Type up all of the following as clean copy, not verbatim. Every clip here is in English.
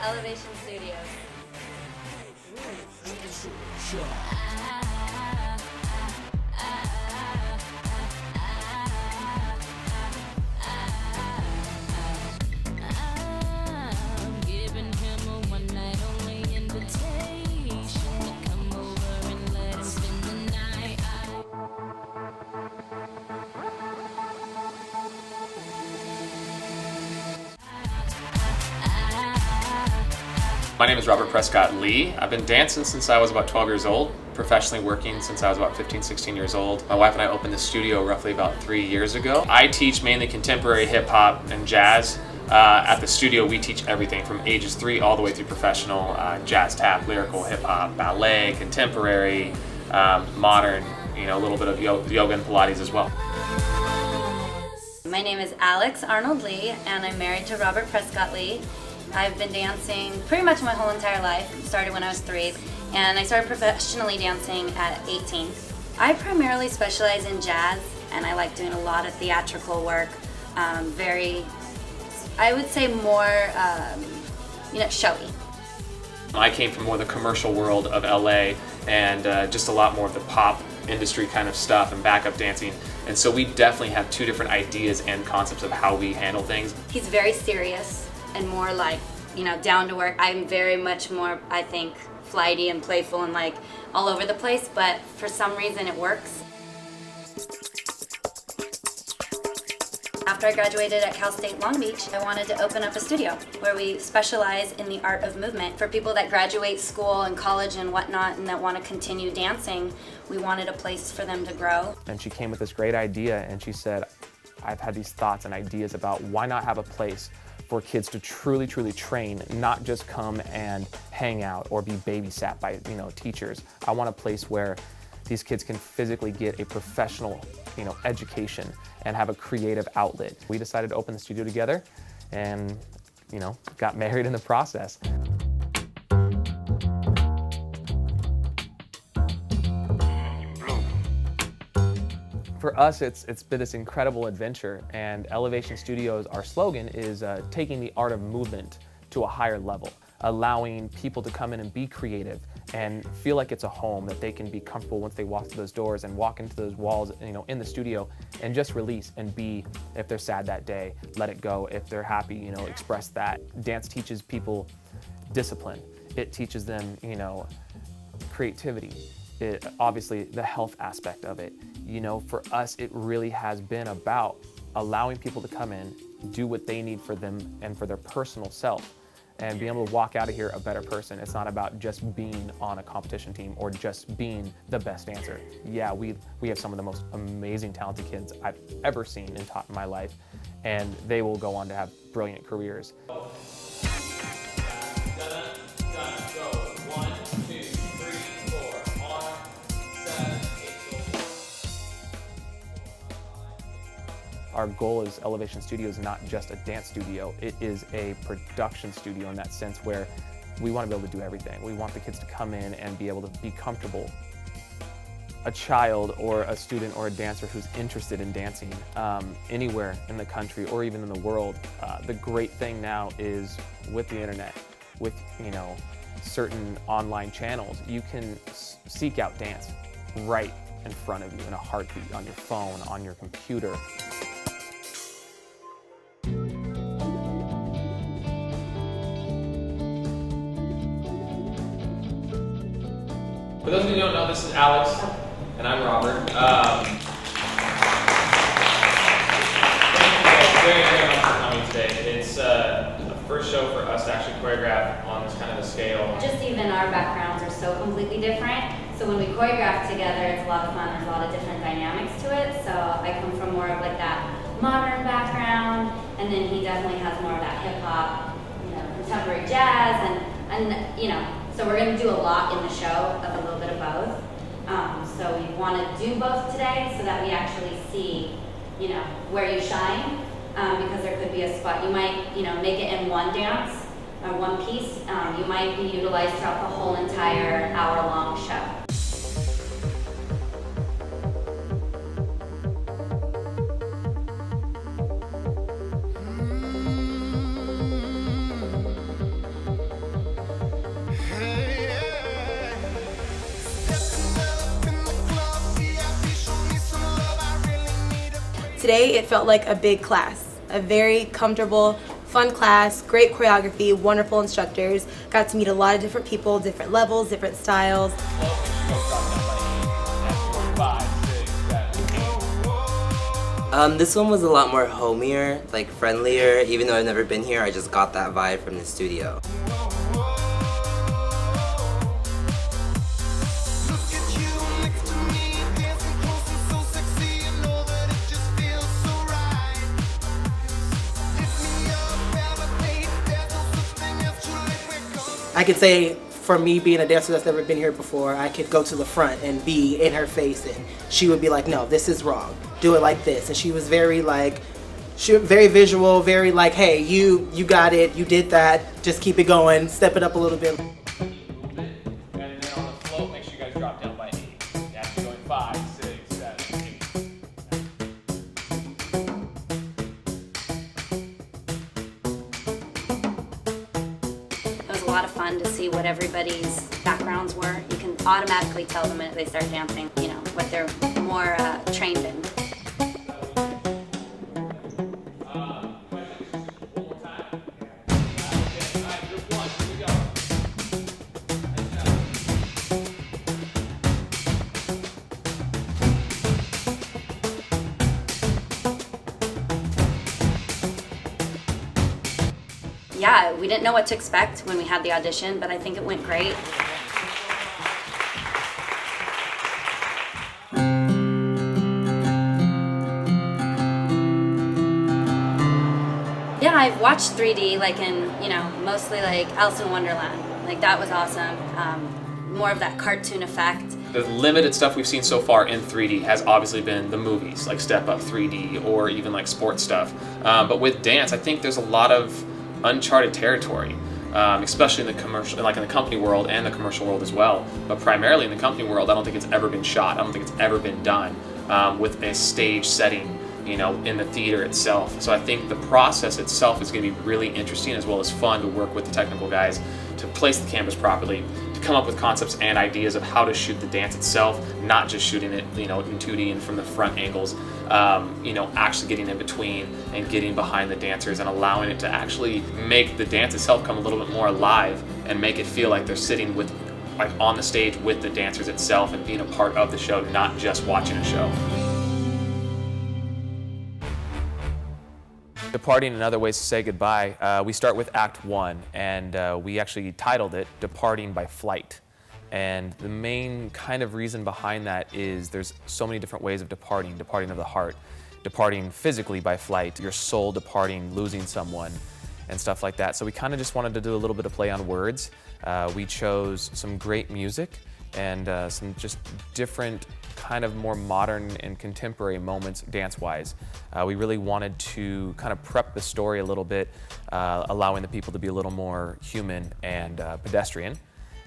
Elevation Studios. I'm giving him a one-night only invitation to come over and let him spend the night. My name is Robert Prescott Lee. I've been dancing since I was about 12 years old, professionally working since I was about 15, 16 years old. My wife and I opened the studio roughly about 3 years ago. I teach mainly contemporary hip hop and jazz. At the studio, we teach everything from ages 3 all the way through professional, jazz, tap, lyrical, hip hop, ballet, contemporary, modern, a little bit of yoga and Pilates as well. My name is Alex Arnold Lee, and I'm married to Robert Prescott Lee. I've been dancing pretty much my whole entire life. Started when I was 3, and I started professionally dancing at 18. I primarily specialize in jazz, and I like doing a lot of theatrical work. I would say more, showy. I came from more the commercial world of LA and just a lot more of the pop industry kind of stuff and backup dancing. And so we definitely have 2 different ideas and concepts of how we handle things. He's very serious and more like, down to work. I'm very much more, I think, flighty and playful and like all over the place, but for some reason it works. After I graduated at Cal State Long Beach, I wanted to open up a studio where we specialize in the art of movement. For people that graduate school and college and whatnot and that want to continue dancing, we wanted a place for them to grow. And she came with this great idea and she said, I've had these thoughts and ideas about why not have a place for kids to truly, truly train, not just come and hang out or be babysat by, teachers. I want a place where these kids can physically get a professional, education and have a creative outlet. We decided to open the studio together and, got married in the process. For us, it's been this incredible adventure, and Elevation Studios, our slogan is taking the art of movement to a higher level, allowing people to come in and be creative and feel like it's a home, that they can be comfortable once they walk through those doors and walk into those walls, in the studio, and just release and be. If they're sad that day, let it go. If they're happy, express that. Dance teaches people discipline. It teaches them, creativity. Obviously, the health aspect of it. For us, it really has been about allowing people to come in, do what they need for them and for their personal self, and being able to walk out of here a better person. It's not about just being on a competition team or just being the best dancer. Yeah, we have some of the most amazing, talented kids I've ever seen and taught in my life, and they will go on to have brilliant careers. Our goal as Elevation Studios is not just a dance studio, it is a production studio in that sense where we want to be able to do everything. We want the kids to come in and be able to be comfortable. A child or a student or a dancer who's interested in dancing anywhere in the country or even in the world, the great thing now is with the internet, with certain online channels, you can seek out dance right in front of you in a heartbeat, on your phone, on your computer. For those of you who don't know, this is Alex, and I'm Robert. Thank you very, very much for coming today. It's the first show for us to actually choreograph on this kind of a scale. Just even our backgrounds are so completely different. So when we choreograph together, it's a lot of fun. There's a lot of different dynamics to it. So I come from more of like that modern background, and then he definitely has more of that hip hop, contemporary jazz, and so we're going to do a lot in the show of a little bit of both. So we want to do both today so that we actually see, where you shine, because there could be a spot. You might, make it in one dance or one piece. You might be utilized throughout the whole entire hour-long show. For today it felt like a big class, a very comfortable, fun class, great choreography, wonderful instructors. Got to meet a lot of different people, different levels, different styles. This one was a lot more homier, like friendlier. Even though I've never been here, I just got that vibe from the studio. I could say, for me being a dancer that's never been here before, I could go to the front and be in her face and she would be like, no, this is wrong. Do it like this. And she was very like, very visual, very like, hey, you got it, you did that, just keep it going, step it up a little bit. And then on the float, make sure you guys drop down by 8. Yeah, you're going 5, 6, 7, 8. It was a lot of fun to see what everybody's backgrounds were. You can automatically tell the minute they start dancing, you know, what they're more trained in. Yeah, we didn't know what to expect when we had the audition, but I think it went great. Yeah, I've watched 3D like in, you know, mostly like Alice in Wonderland. Like that was awesome. More of that cartoon effect. The limited stuff we've seen so far in 3D has obviously been the movies, like Step Up 3D or even like sports stuff. But with dance, I think there's a lot of uncharted territory, especially in the commercial, like in the company world and the commercial world as well. But primarily in the company world, I don't think it's ever been shot. I don't think it's ever been done with a stage setting, you know, in the theater itself. So I think the process itself is going to be really interesting as well as fun to work with the technical guys to place the cameras properly, to come up with concepts and ideas of how to shoot the dance itself, not just shooting it, you know, in 2D and from the front angles, you know, actually getting in between and getting behind the dancers and allowing it to actually make the dance itself come a little bit more alive and make it feel like they're sitting with, like, on the stage with the dancers itself and being a part of the show, not just watching a show. Departing and other ways to say goodbye, we start with Act 1, and we actually titled it Departing by Flight. And the main kind of reason behind that is there's so many different ways of departing of the heart, departing physically by flight, your soul departing, losing someone, and stuff like that. So we kind of just wanted to do a little bit of play on words. We chose some great music and some just different kind of more modern and contemporary moments dance-wise. We really wanted to kind of prep the story a little bit, allowing the people to be a little more human and pedestrian,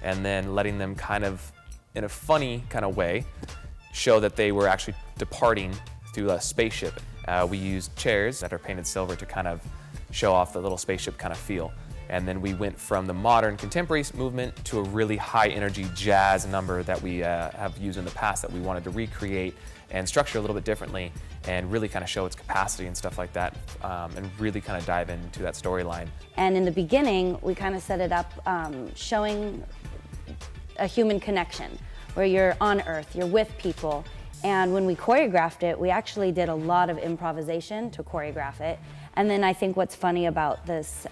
and then letting them kind of, in a funny kind of way, show that they were actually departing through a spaceship. We used chairs that are painted silver to kind of show off the little spaceship kind of feel. And then we went from the modern contemporary movement to a really high energy jazz number that we have used in the past that we wanted to recreate and structure a little bit differently and really kind of show its capacity and stuff like that, and really kind of dive into that storyline. And in the beginning, we kind of set it up showing a human connection where you're on Earth, you're with people. And when we choreographed it, we actually did a lot of improvisation to choreograph it. And then I think what's funny about this,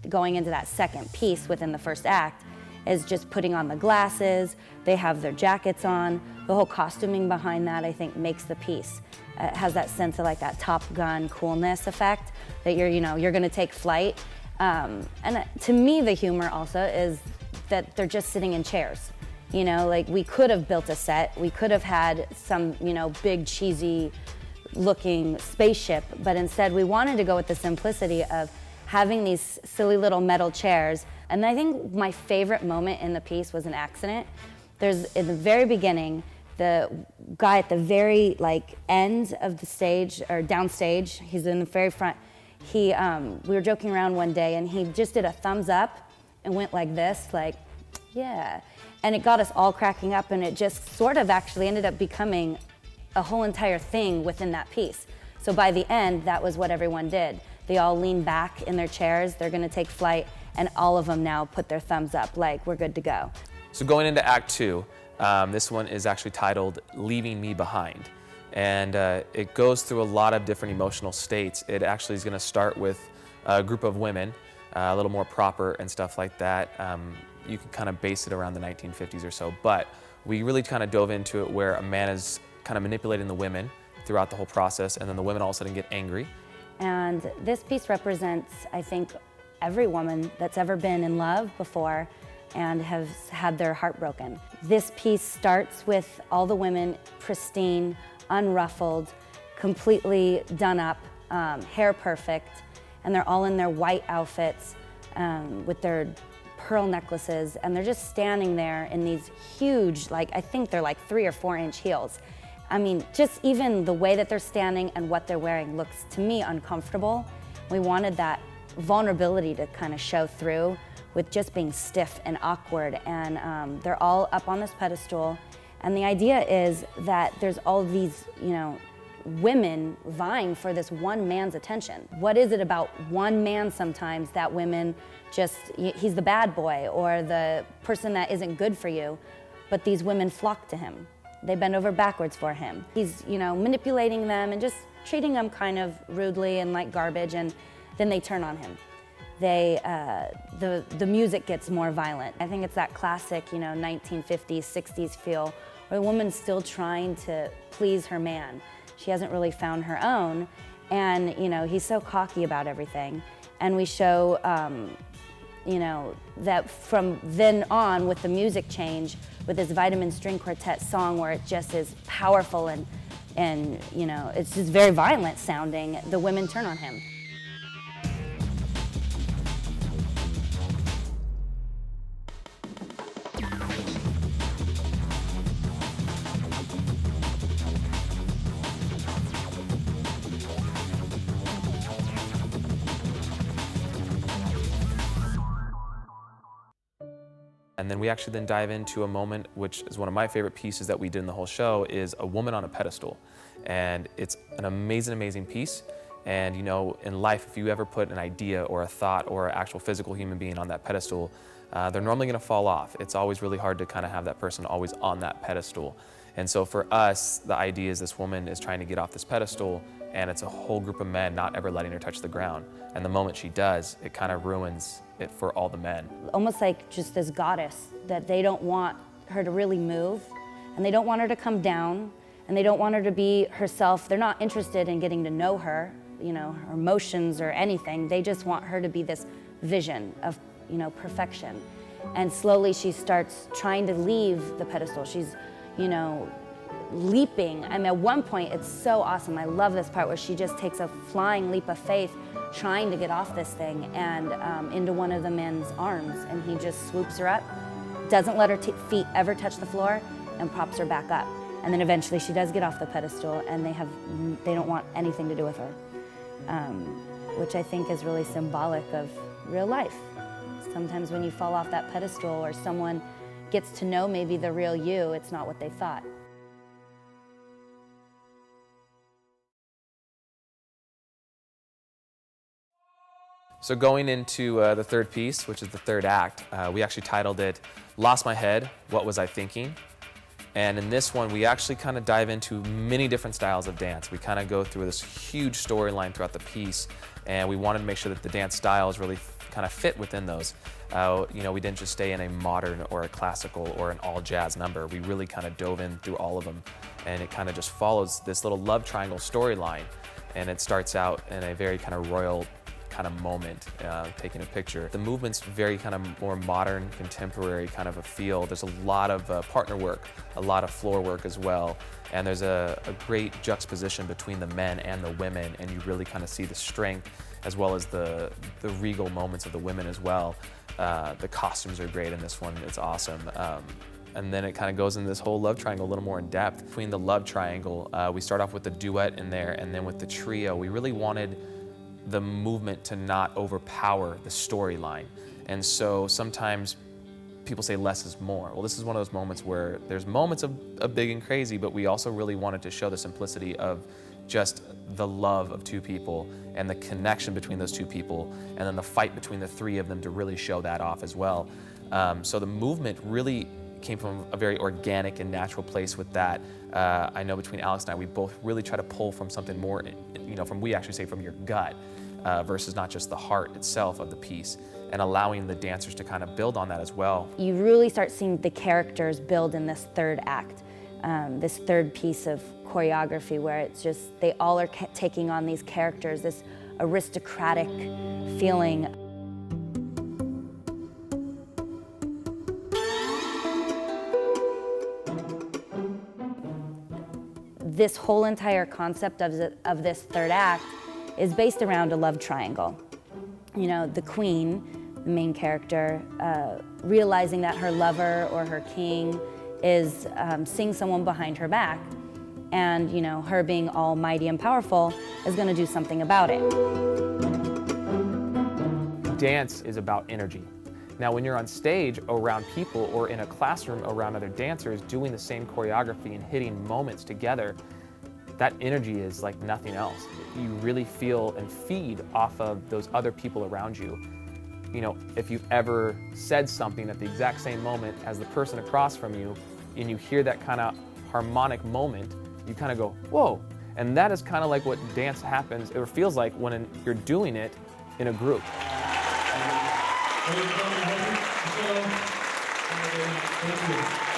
going into that second piece within the first act, is just putting on the glasses, they have their jackets on, the whole costuming behind that I think makes the piece. It has that sense of like that Top Gun coolness effect that you're gonna take flight. And to me the humor also is that they're just sitting in chairs. You know, like we could have built a set, we could have had some, big cheesy looking spaceship, but instead we wanted to go with the simplicity of having these silly little metal chairs. And I think my favorite moment in the piece was an accident. In the very beginning, the guy at the very end of the stage, or downstage, he's in the very front, we were joking around one day and he just did a thumbs up and went like this, yeah. And it got us all cracking up, and it just sort of actually ended up becoming a whole entire thing within that piece. So by the end, that was what everyone did. They all lean back in their chairs, they're gonna take flight, and all of them now put their thumbs up like we're good to go. So going into Act 2, this one is actually titled Leaving Me Behind. And it goes through a lot of different emotional states. It actually is gonna start with a group of women, a little more proper and stuff like that. You can kind of base it around the 1950s or so, but we really kind of dove into it where a man is kind of manipulating the women throughout the whole process, and then the women all of a sudden get angry. And this piece represents, I think, every woman that's ever been in love before and has had their heart broken. This piece starts with all the women pristine, unruffled, completely done up, hair perfect, and they're all in their white outfits with their pearl necklaces, and they're just standing there in these huge, like, I think they're like 3 or 4 inch heels. I mean, just even the way that they're standing and what they're wearing looks, to me, uncomfortable. We wanted that vulnerability to kind of show through with just being stiff and awkward, and they're all up on this pedestal, and the idea is that there's all these, you know, women vying for this one man's attention. What is it about one man sometimes that women just, he's the bad boy or the person that isn't good for you, but these women flock to him. They bend over backwards for him. He's, you know, manipulating them and just treating them kind of rudely and like garbage, and then they turn on him. The music gets more violent. I think it's that classic, you know, 1950s, 60s feel where the woman's still trying to please her man. She hasn't really found her own, and, you know, he's so cocky about everything. And we show, you know, that from then on with the music change, with this Vitamin String Quartet song where it just is powerful and you know, it's just very violent sounding, the women turn on him. And then we actually then dive into a moment, which is one of my favorite pieces that we did in the whole show, is a woman on a pedestal. And it's an amazing, amazing piece. And you know, in life, if you ever put an idea or a thought or an actual physical human being on that pedestal, they're normally gonna fall off. It's always really hard to kind of have that person always on that pedestal. And so for us, the idea is this woman is trying to get off this pedestal, and it's a whole group of men not ever letting her touch the ground. And the moment she does, it kind of ruins it for all the men. Almost like just this goddess that they don't want her to really move, and they don't want her to come down, and they don't want her to be herself. They're not interested in getting to know her, you know, her emotions or anything. They just want her to be this vision of, you know, perfection. And slowly she starts trying to leave the pedestal. She's, you know, leaping. I mean, at one point, it's so awesome. I love this part where she just takes a flying leap of faith, trying to get off this thing and into one of the men's arms, and he just swoops her up, doesn't let her feet ever touch the floor, and props her back up. And then eventually she does get off the pedestal, and they don't want anything to do with her, which I think is really symbolic of real life. Sometimes when you fall off that pedestal or someone gets to know maybe the real you, it's not what they thought. So going into the third piece, which is the third act, we actually titled it Lost My Head, What Was I Thinking? And in this one, we actually kind of dive into many different styles of dance. We kind of go through this huge storyline throughout the piece, and we wanted to make sure that the dance styles really kind of fit within those. You know, we didn't just stay in a modern or a classical or an all jazz number. We really kind of dove in through all of them, and it kind of just follows this little love triangle storyline, and it starts out in a very kind of royal kind of moment, taking a picture. The movement's very kind of more modern, contemporary kind of a feel. There's a lot of partner work, a lot of floor work as well, and there's a great juxtaposition between the men and the women, and you really kind of see the strength as well as the regal moments of the women as well. The costumes are great in this one, it's awesome. And then it kind of goes into this whole love triangle a little more in depth. Between the love triangle, we start off with the duet in there, and then with the trio, we really wanted the movement to not overpower the storyline. And so sometimes people say less is more. Well, this is one of those moments where there's moments of big and crazy, but we also really wanted to show the simplicity of just the love of two people and the connection between those two people, and then the fight between the three of them to really show that off as well. So the movement really came from a very organic and natural place with that. I know between Alex and I, we both really try to pull from something more, we actually say from your gut, versus not just the heart itself of the piece, and allowing the dancers to kind of build on that as well. You really start seeing the characters build in this third act, this third piece of choreography, where it's just, they all are taking on these characters, this aristocratic feeling. This whole entire concept of this third act is based around a love triangle. You know, the queen, the main character, realizing that her lover or her king is seeing someone behind her back, and you know, her being almighty and powerful is going to do something about it. Dance is about energy. Now, when you're on stage around people or in a classroom around other dancers doing the same choreography and hitting moments together, that energy is like nothing else. You really feel and feed off of those other people around you. You know, if you've ever said something at the exact same moment as the person across from you, and you hear that kind of harmonic moment, you kind of go, whoa. And that is kind of like what dance happens, or feels like when you're doing it in a group. Thank you.